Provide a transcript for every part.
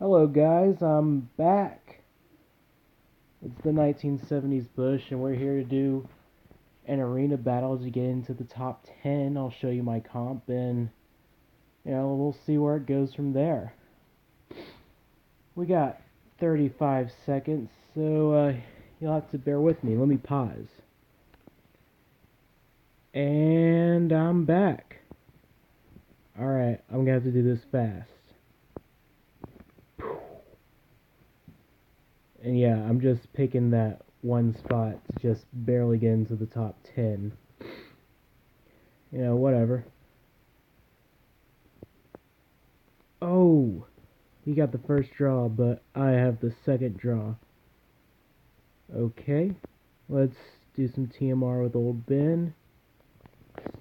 Hello guys, I'm back. It's the 1970s Bush and we're here to do an arena battle to get into the top 10. I'll show you my comp and we'll see where it goes from there. We got 35 seconds, so you'll have to bear with me. Let me pause. And I'm back. Alright, I'm gonna have to do this fast. And yeah, I'm just picking that one spot to just barely get into the top 10. Whatever. Oh, he got the first draw, but I have the second draw. Okay, let's do some TMR with old Ben.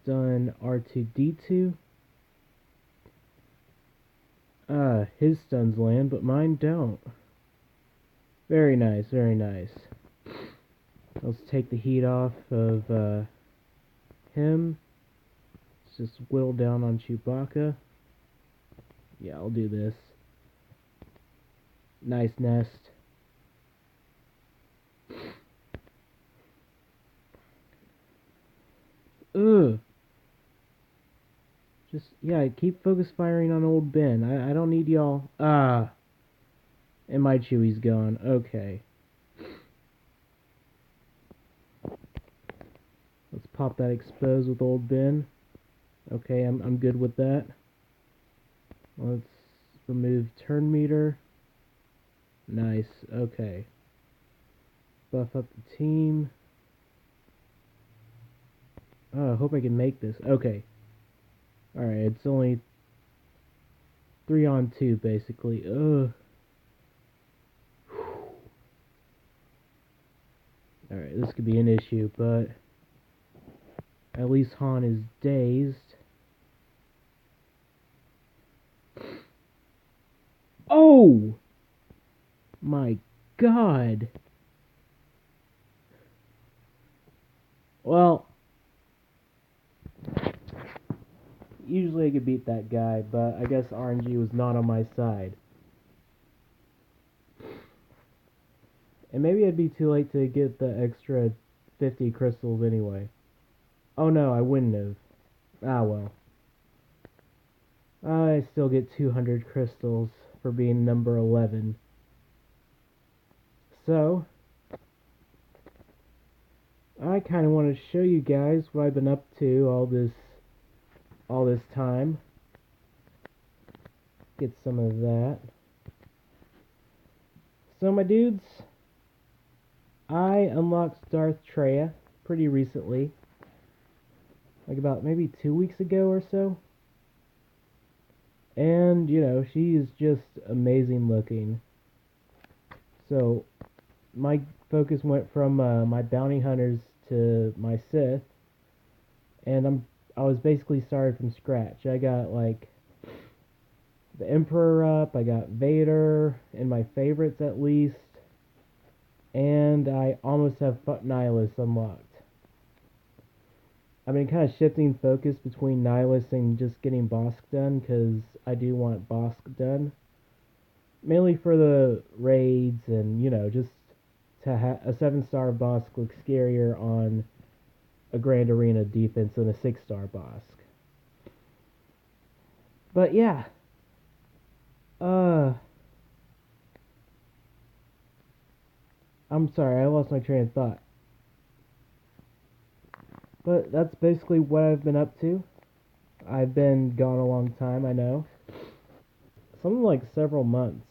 Stun R2D2. His stuns land, but mine don't. Very nice, very nice. Let's take the heat off of him. Let's just whittle down on Chewbacca. Yeah, I'll do this. Nice nest. Ugh. Yeah, keep focus firing on old Ben. I don't need y'all. And my Chewie's gone. Okay. Let's pop that expose with old Ben. Okay, I'm good with that. Let's remove turn meter. Nice. Okay. Buff up the team. Oh, I hope I can make this. Okay. Alright, it's only 3 on 2, basically. Ugh. Alright, this could be an issue, but at least Han is dazed. Oh! My God. Well, usually I could beat that guy, but I guess RNG was not on my side. And maybe it'd be too late to get the extra 50 crystals anyway. Oh no, I wouldn't have. Ah well. I still get 200 crystals for being number 11. So, I kind of want to show you guys what I've been up to all this time. Get some of that. So my dudes, I unlocked Darth Treya pretty recently. Like about maybe 2 weeks ago or so. And, she is just amazing looking. So, my focus went from my bounty hunters to my Sith. And I was basically started from scratch. I got, like, the Emperor up, I got Vader, and my favorites at least. And I almost have Nihilus unlocked. I've been kind of shifting focus between Nihilus and just getting Bosk done, because I do want Bosk done. Mainly for the raids and, just to have a 7-star Bosk look scarier on a Grand Arena defense than a 6-star Bosk. But yeah. I'm sorry, I lost my train of thought. But that's basically what I've been up to. I've been gone a long time, I know. Something like several months.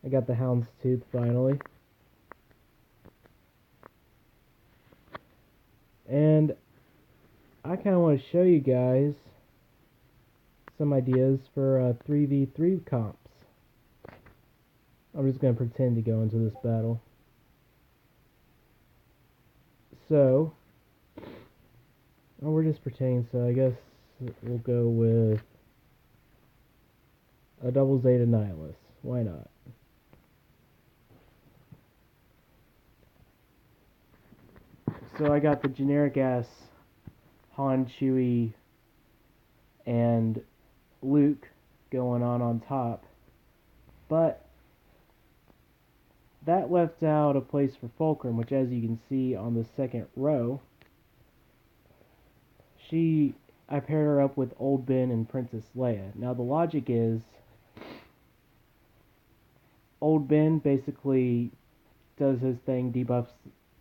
I got the Houndstooth finally. And I kind of want to show you guys some ideas for 3v3 comps. I'm just going to pretend to go into this battle. So, we're just pretending, so I guess we'll go with a double Zeta Nihilus. Why not? So I got the generic ass Han, Chewie, and Luke going on top. But that left out a place for Fulcrum, which, as you can see on the second row, she I paired her up with Old Ben and Princess Leia. Now the logic is Old Ben basically does his thing, debuffs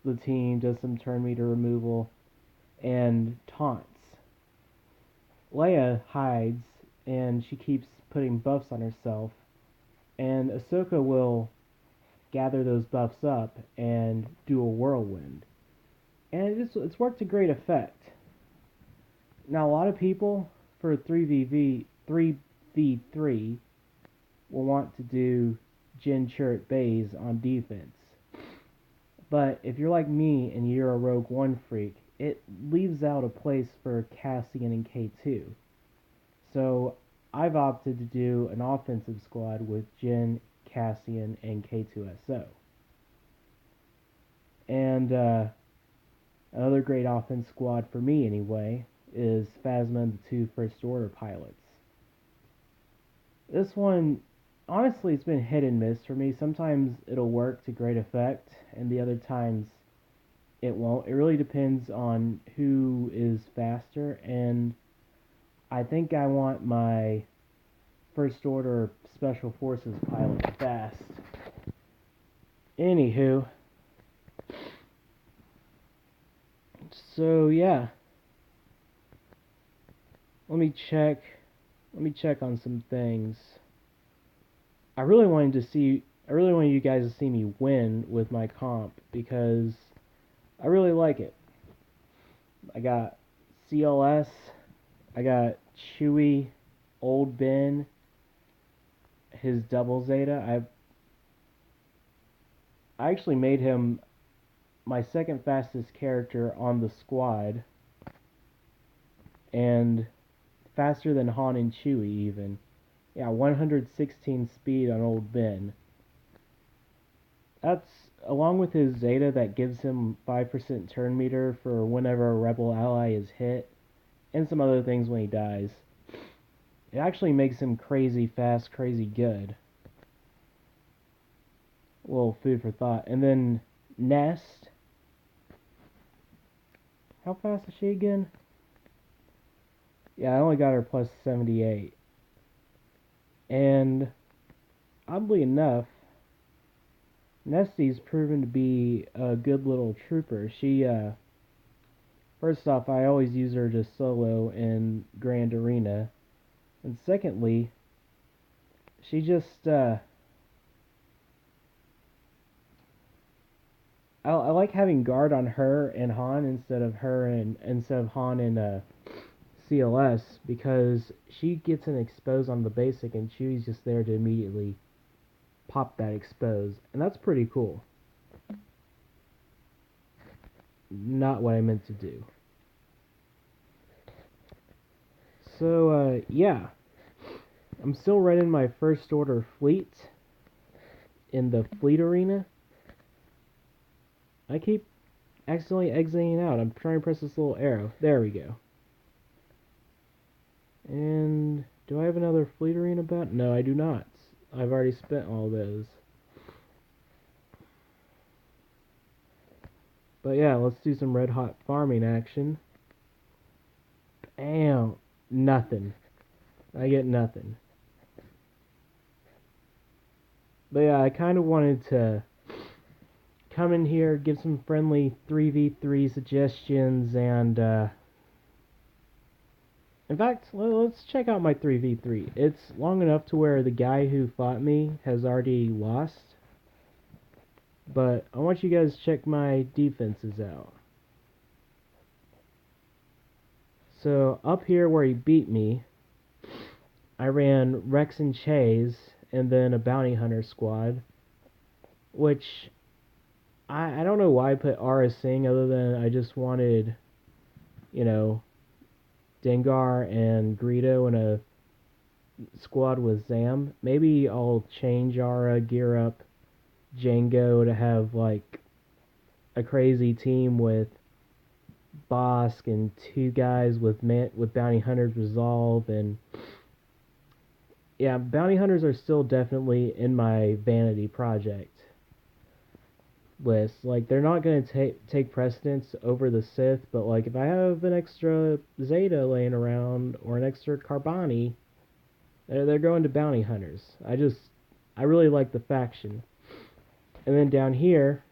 the team, does some turn meter removal, and taunts. Leia hides and she keeps putting buffs on herself, and Ahsoka will gather those buffs up and do a whirlwind. And it's worked to great effect. Now a lot of people for 3v3 will want to do Jyn Chirrut Bays on defense. But if you're like me and you're a Rogue One freak, it leaves out a place for Cassian and K2. So I've opted to do an offensive squad with Jyn, Cassian, and K2SO. And another great offense squad for me anyway is Phasma and the two First Order pilots. This one, honestly, it's been hit and miss for me. Sometimes it'll work to great effect, and the other times it won't. It really depends on who is faster, and I think I want my First Order Special Forces pilot fast. Anywho, so yeah, let me check on some things. I really wanted you guys to see me win with my comp because I really like it. I got CLS, I got Chewie, Old Ben, his double Zeta. I actually made him my second fastest character on the squad, and faster than Han and Chewie even. Yeah, 116 speed on Old Ben. That's along with his Zeta that gives him 5% turn meter for whenever a rebel ally is hit, and some other things when he dies. It actually makes him crazy fast, crazy good. A little food for thought. And then Nest. How fast is she again? Yeah, I only got her plus 78. And oddly enough, Nesty's proven to be a good little trooper. She, first off, I always use her just solo in Grand Arena. And secondly, she just, I like having guard on her and Han instead of Han and CLS, because she gets an expose on the basic and Chewie's just there to immediately pop that expose, and that's pretty cool. Not what I meant to do. So yeah, I'm still running my First Order fleet in the fleet arena. I keep accidentally exiting out. I'm trying to press this little arrow. There we go. And do I have another fleet arena bet? No, I do not. I've already spent all those. But yeah, let's do some red hot farming action. Bam! Nothing. I get nothing. But yeah, I kind of wanted to come in here, give some friendly 3v3 suggestions, and in fact, let's check out my 3v3. It's long enough to where the guy who fought me has already lost, but I want you guys to check my defenses out. So up here where he beat me, I ran Rex and Chase and then a bounty hunter squad, which I don't know why I put Ara Singh other than I just wanted, you know, Dengar and Greedo in a squad with Zam. Maybe I'll change Ara, gear up Django to have like a crazy team with Bosk and two guys with Bounty Hunters Resolve, and yeah, Bounty Hunters are still definitely in my vanity project. list. Like they're not gonna take precedence over the Sith, but like if I have an extra Zeta laying around or an extra Carboni, they're going to bounty hunters. I really like the faction. And then down here,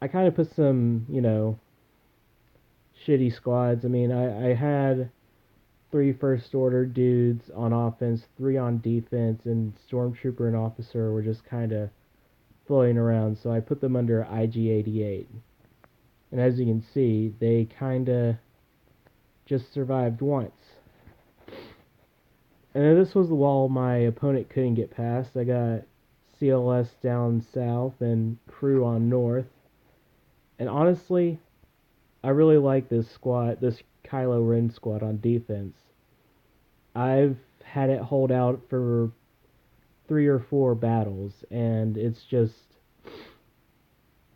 I kind of put some, shitty squads. I mean, I had three first order dudes on offense, three on defense, and stormtrooper and officer were just kind of floating around. So I put them under IG-88. And as you can see, they kind of just survived once. And this was the wall my opponent couldn't get past. I got CLS down south and crew on north. And honestly, I really like this squad, this Kylo Ren squad on defense. I've had it hold out for 3 or 4 battles, and it's just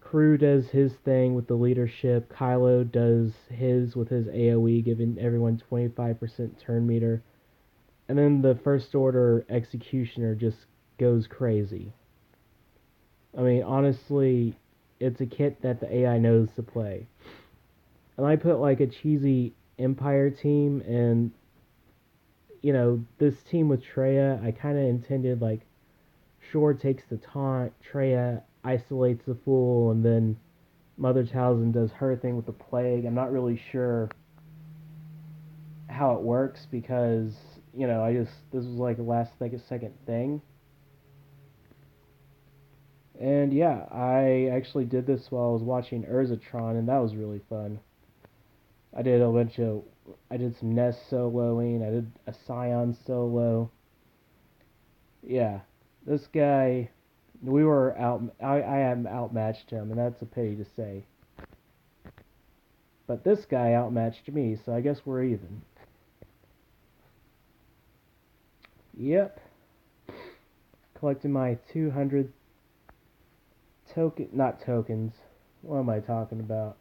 Crew does his thing with the leadership. Kylo does his with his AoE, giving everyone 25% turn meter. And then the First Order Executioner just goes crazy. I mean, honestly, it's a kit that the AI knows to play. And I put like a cheesy Empire team, and this team with Traya, I kind of intended like Shore takes the taunt, Traya isolates the fool, and then Mother Talzin does her thing with the plague. I'm not really sure how it works because, this was like a last second thing. And yeah, I actually did this while I was watching Urzatron, and that was really fun. I did some Nest soloing, I did a Scion solo. Yeah, this guy, I am outmatched him, and that's a pity to say. But this guy outmatched me, so I guess we're even. Yep. Collecting my 200 not tokens. What am I talking about?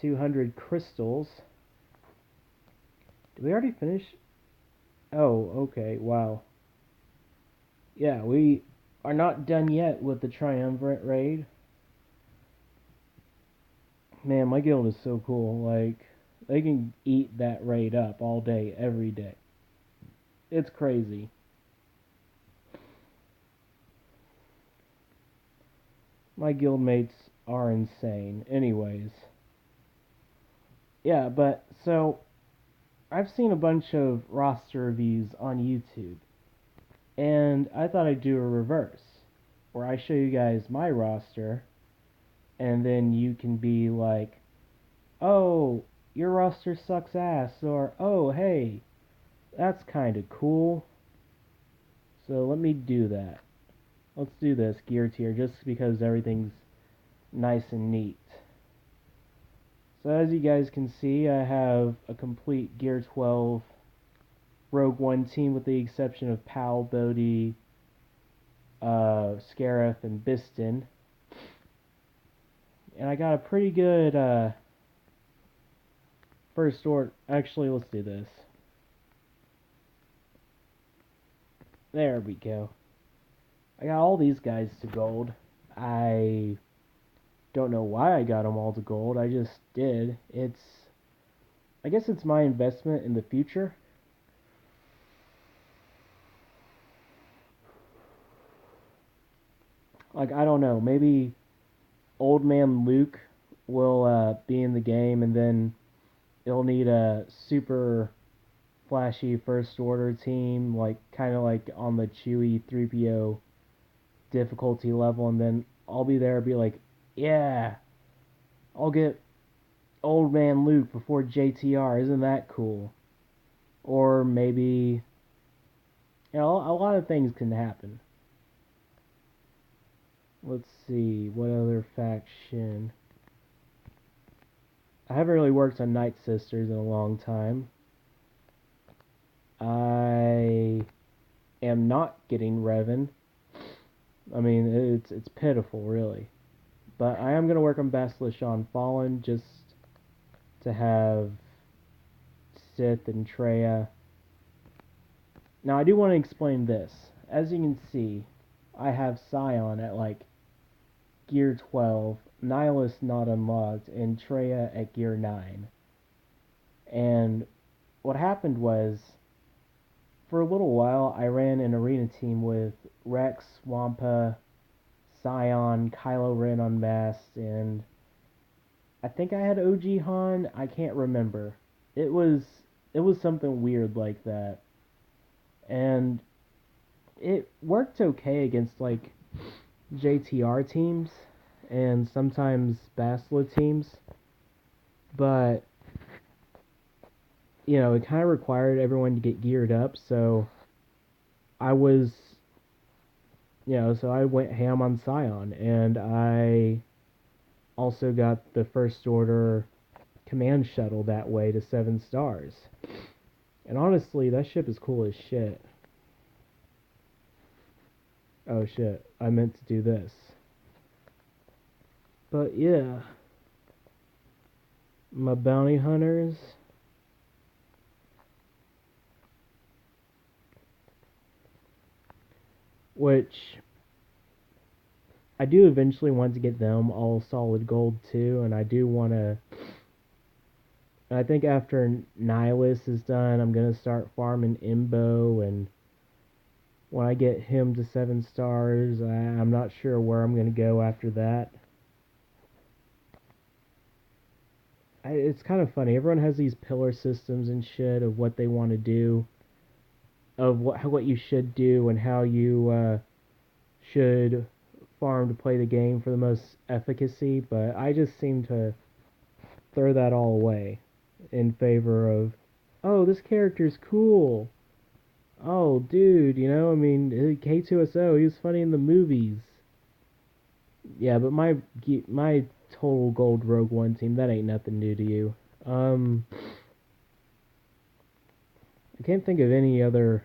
200 crystals. Did we already finish? Oh, okay, wow. Yeah, we are not done yet with the Triumvirate raid. Man, my guild is so cool. Like, they can eat that raid up all day, every day. It's crazy. My guildmates are insane. Anyways. Yeah, but, so, I've seen a bunch of roster reviews on YouTube. And I thought I'd do a reverse, where I show you guys my roster, and then you can be like, oh, your roster sucks ass, or oh, hey, that's kind of cool. So let me do that. Let's do this gear tier just because everything's nice and neat. So as you guys can see, I have a complete Gear 12 Rogue One team with the exception of Pal, Bodhi, Scarif, and Biston. And I got a pretty good first order. Actually, let's do this. There we go. I got all these guys to gold. I don't know why I got them all to gold. I just did. I guess it's my investment in the future. Like, I don't know. Maybe Old Man Luke will be in the game, and then it'll need a super flashy first order team, like kind of like on the Chewie 3PO difficulty level, and then I'll be there and be like, yeah, I'll get Old Man Luke before JTR. Isn't that cool? Or maybe, a lot of things can happen. Let's see, what other faction? I haven't really worked on Night Sisters in a long time. I am not getting Revan. I mean, it's pitiful, really. But I am going to work on Basilisk on Fallen just to have Sith and Traya. Now, I do want to explain this. As you can see, I have Scion at like Gear 12, Nihilus not unlocked, and Treya at Gear 9. And what happened was, for a little while, I ran an arena team with Rex, Wampa, Scion, Kylo Ren unmasked, and I think I had OG Han. I can't remember. It was it was something weird like that, and it worked okay against like JTR teams and sometimes Basla teams, but it kind of required everyone to get geared up. So I was, so I went ham on Scion, and I also got the First Order command shuttle that way to 7 stars. And honestly, that ship is cool as shit. Oh shit, I meant to do this. But yeah, my bounty hunters. Which I do eventually want to get them all solid gold too, and I do want to. I think after Nihilus is done, I'm gonna start farming Imbo, and when I get him to 7 stars, I'm not sure where I'm gonna go after that. It's kind of funny. Everyone has these pillar systems and shit of what they want to do, of what you should do, and how you should farm to play the game for the most efficacy. But I just seem to throw that all away in favor of, oh, this character's cool. Oh, dude, I mean, K2SO, he was funny in the movies. Yeah, but my total gold Rogue One team, that ain't nothing new to you. I can't think of any other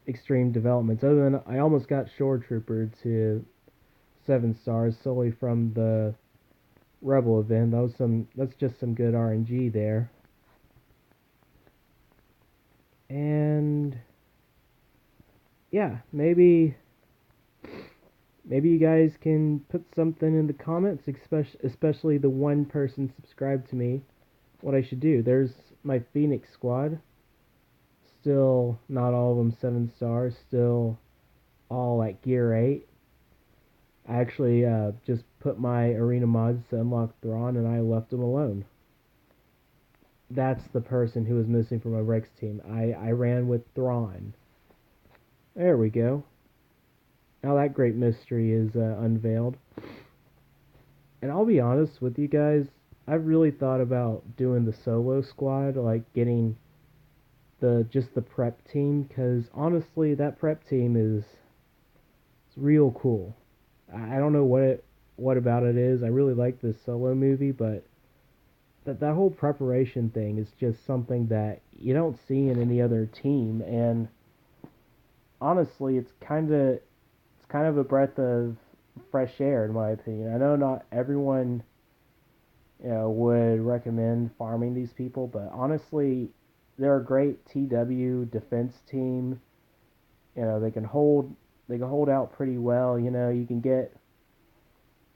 extreme developments other than I almost got Shore Trooper to 7 stars solely from the Rebel event. That's just some good RNG there. And yeah, maybe you guys can put something in the comments, especially the one person subscribed to me, what I should do. There's my Phoenix squad. Still not all of them 7 stars. Still all at Gear 8. I actually just put my arena mods to unlock Thrawn, and I left them alone. That's the person who was missing from my Rex team. I ran with Thrawn. There we go. Now that great mystery is unveiled. And I'll be honest with you guys, I've really thought about doing the solo squad, like getting just the prep team, because honestly, that prep team is it's real cool. I don't know what about it is. I really like this solo movie, but that whole preparation thing is just something that you don't see in any other team, and honestly, it's kind of a breath of fresh air in my opinion. I know not everyone would recommend farming these people, but honestly, they're a great TW defense team. They can hold out pretty well. You can get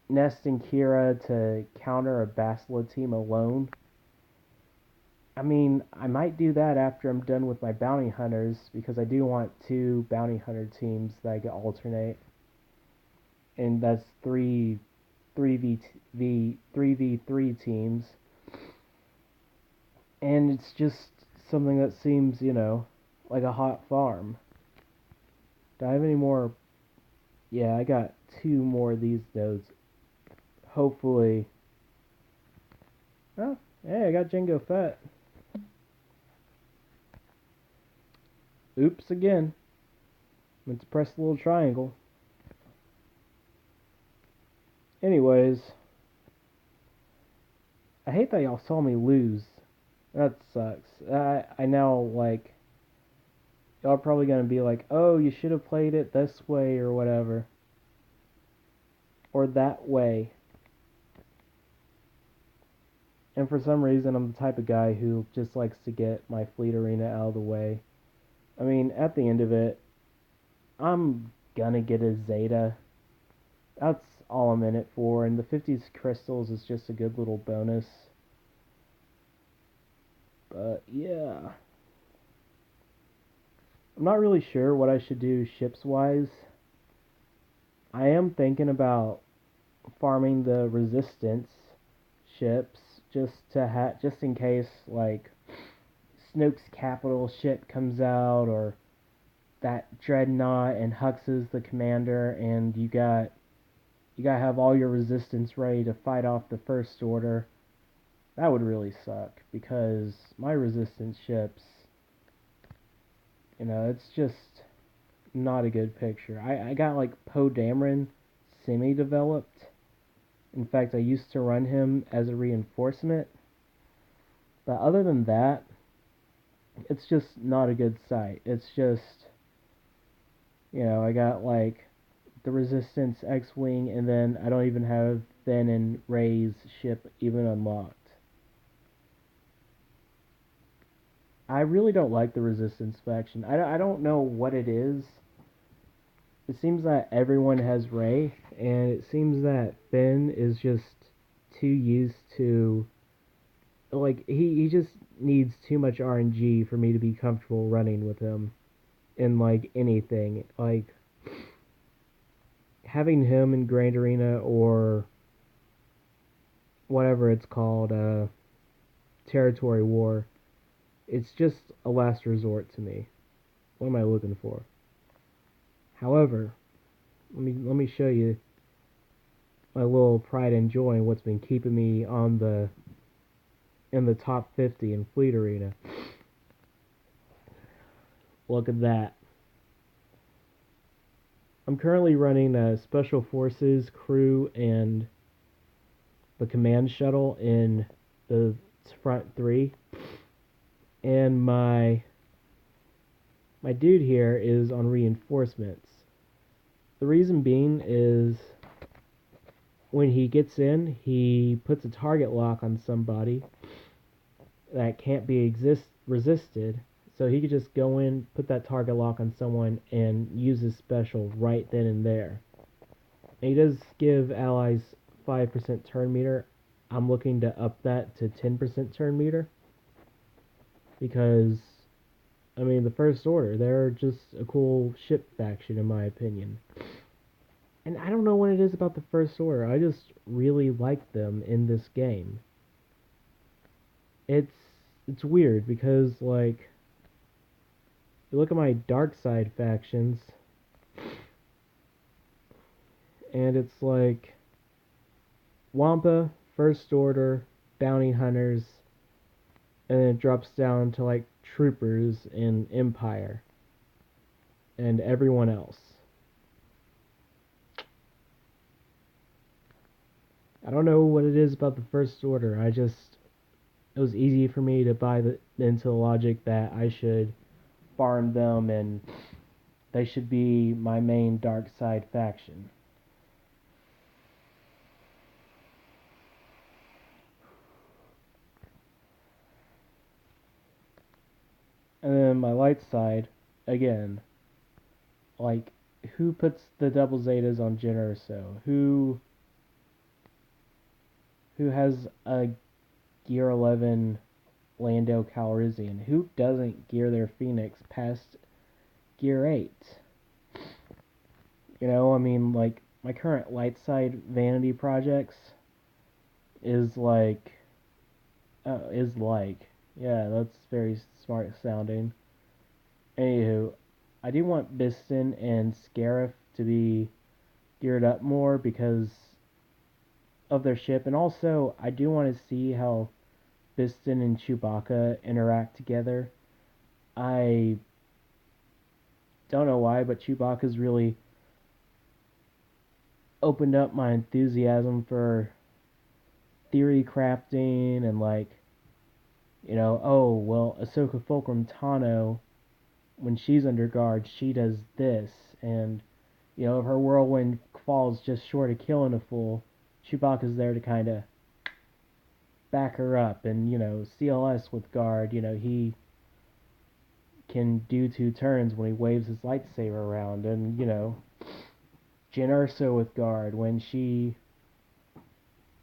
Nest and Kira to counter a Basila team alone. I mean, I might do that after I'm done with my bounty hunters because I do want 2 bounty hunter teams that I can alternate, and that's three v three teams, and it's just something that seems like a hot farm. Do I have any more? Yeah, I got 2 more of these nodes. Hopefully. Oh, hey, I got Jango Fett. Oops again. Meant to press the little triangle. Anyways, I hate that y'all saw me lose. That sucks. I now like y'all are probably gonna be like, oh, you should have played it this way or whatever, or that way. And for some reason, I'm the type of guy who just likes to get my fleet arena out of the way. I mean, at the end of it, I'm gonna get a Zeta. That's all I'm in it for, and the 50s crystals is just a good little bonus. But yeah, I'm not really sure what I should do ships wise. I am thinking about farming the resistance ships just in case like Snoke's capital ship comes out, or that dreadnought and Hux is the commander, and you gotta have all your resistance ready to fight off the First Order. That would really suck because my resistance ships, it's just not a good picture. I got like Poe Dameron semi-developed. In fact, I used to run him as a reinforcement. But other than that, it's just not a good sight. It's just, I got like the Resistance X-Wing, and then I don't even have Finn and Rey's ship even unlocked. I really don't like the Resistance faction. I don't know what it is. It seems that everyone has Rey, and it seems that Finn is just too used to, like, he just needs too much RNG for me to be comfortable running with him in, like, anything. Like, having him in Grand Arena or whatever it's called, Territory War, it's just a last resort to me. What am I looking for? However, let me show you my little pride and joy and what's been keeping me in the top 50 in Fleet Arena. Look at that. I'm currently running Special Forces crew and the command shuttle in the front three, and my dude here is on reinforcements. The reason being is when he gets in, he puts a target lock on somebody that can't be resisted. So he could just go in, put that target lock on someone, and use his special right then and there. And he does give allies 5% turn meter. I'm looking to up that to 10% turn meter. Because, the First Order, they're just a cool ship faction in my opinion. And I don't know what it is about the First Order. I just really like them in this game. It's weird because, like, you look at my dark side factions, and it's like Wampa, First Order, Bounty Hunters, and then it drops down to like Troopers and Empire, and everyone else. I don't know what it is about the First Order. It was easy for me to buy into the logic that I should farm them and they should be my main dark side faction. And then my light side, again, like, who puts the double Zetas on Jyn Erso? Who has a Gear 11 Lando Calrissian? Who doesn't gear their Phoenix past Gear 8? Like, my current light side vanity projects is like, yeah, that's very smart sounding. Anywho, I do want Biston and Scarif to be geared up more because of their ship, and also I do want to see how Biston and Chewbacca interact together. I don't know why, but Chewbacca's really opened up my enthusiasm for theory crafting and, like, oh, well, Ahsoka Fulcrum Tano, when she's under guard, she does this, and, if her whirlwind falls just short of killing a fool, Chewbacca's there to kind of back her up, and, CLS with guard, he can do 2 turns when he waves his lightsaber around, and, Jyn Erso with guard when she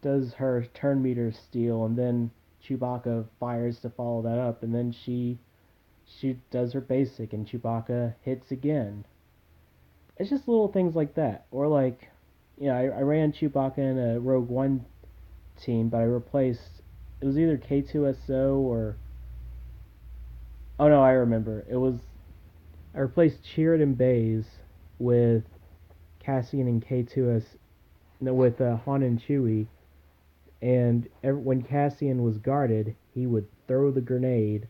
does her turn meter steal, and then Chewbacca fires to follow that up, and then she does her basic, and Chewbacca hits again. It's just little things like that. Or like, I ran Chewbacca in a Rogue One team, but I replaced. It was either K2SO or. Oh no, I remember. I replaced Sheridan Bays with Cassian and K2S. No, with Han and Chewie. And when Cassian was guarded, he would throw the grenade,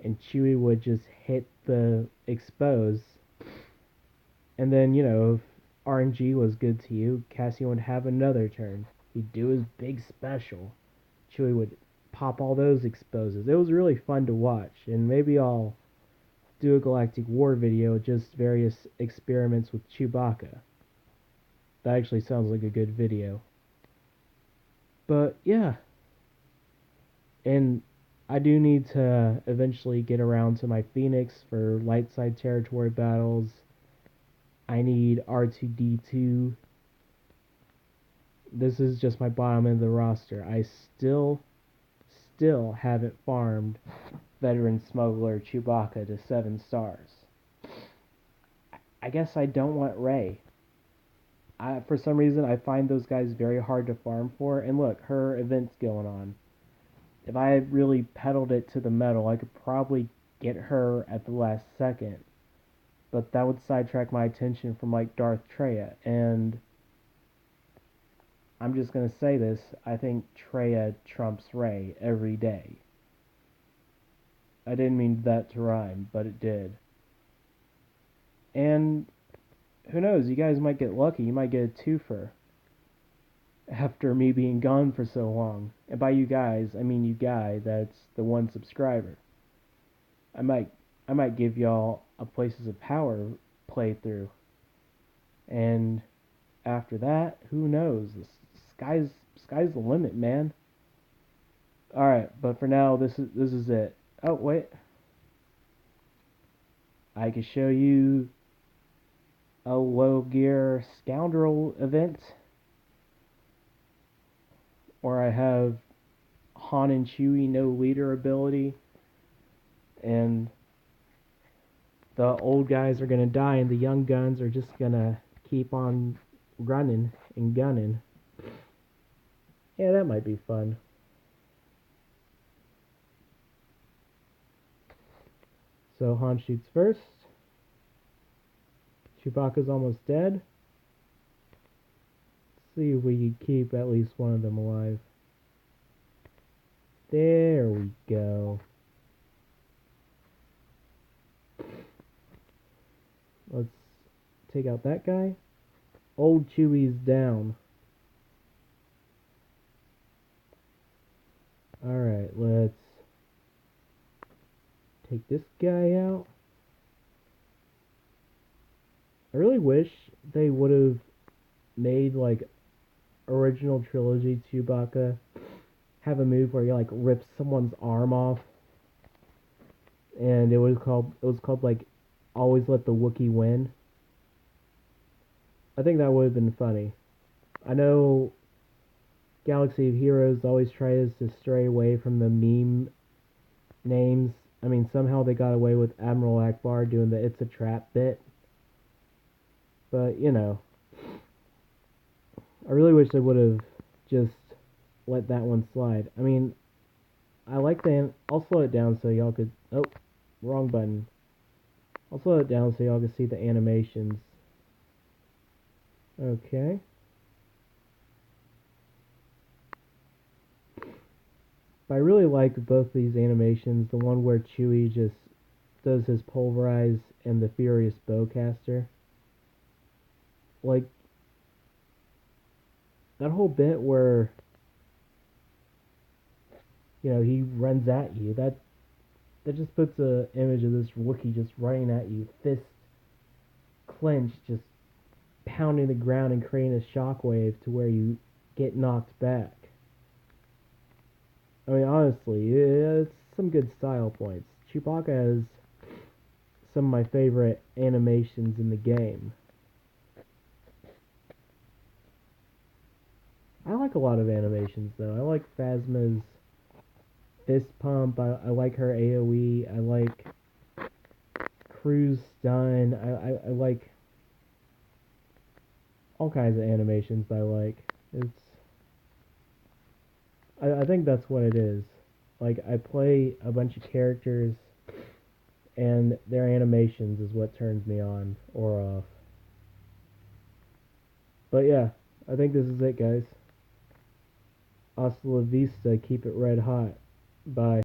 and Chewie would just hit the expose. And then, if RNG was good to you, Cassian would have another turn. He'd do his big special. Chewie would pop all those exposes. It was really fun to watch, and maybe I'll do a Galactic War video, just various experiments with Chewbacca. That actually sounds like a good video. But yeah, and I do need to eventually get around to my Phoenix for light side territory battles. I need R2D2. This is just my bottom end of the roster. I still haven't farmed Veteran Smuggler Chewbacca to 7 stars. I guess I don't want Rey. For some reason, I find those guys very hard to farm for. And look, her event's going on. If I had really pedaled it to the metal, I could probably get her at the last second. But that would sidetrack my attention from like Darth Treya. And I'm just going to say this. I think Treya trumps Rey every day. I didn't mean that to rhyme, but it did. And who knows, you guys might get lucky. You might get a twofer after me being gone for so long. And by you guys, I mean you guy that's the one subscriber. I might give y'all a Places of Power playthrough. And after that, who knows? The sky's the limit, man. All right, but for now, this is it. Oh wait, I can show you a low gear scoundrel event, or I have Han and Chewie no leader ability, and the old guys are gonna die, and the young guns are just gonna keep on running and gunning. Yeah, that might be fun. So Han shoots first. Chewbacca's almost dead. Let's see if we can keep at least one of them alive. There we go. Let's take out that guy. Old Chewie's down. Alright, let's take this guy out. I really wish they would have made like original trilogy Chewbacca have a move where he like rips someone's arm off, and it was called like Always Let the Wookiee Win. I think that would have been funny. I know Galaxy of Heroes always tries to stray away from the meme names. I mean, somehow they got away with Admiral Akbar doing the "It's a Trap" bit. But, I really wish they would have just let that one slide. I mean, I like the... I'll slow it down so y'all could... Oh, wrong button. I'll slow it down so y'all can see the animations. Okay. But I really like both these animations. The one where Chewie just does his pulverize and the furious bowcaster. Like, that whole bit where, he runs at you, that just puts an image of this Wookiee just running at you, fist clenched, just pounding the ground and creating a shockwave to where you get knocked back. I mean, honestly, it's some good style points. Chewbacca has some of my favorite animations in the game. like a lot of animations though. I like Phasma's fist pump. I like her AoE. I like Crew's stun. I like all kinds of animations that I like. I think that's what it is. Like I play a bunch of characters and their animations is what turns me on or off. But yeah, I think this is it, guys. Hasta la vista. Keep it red hot. Bye.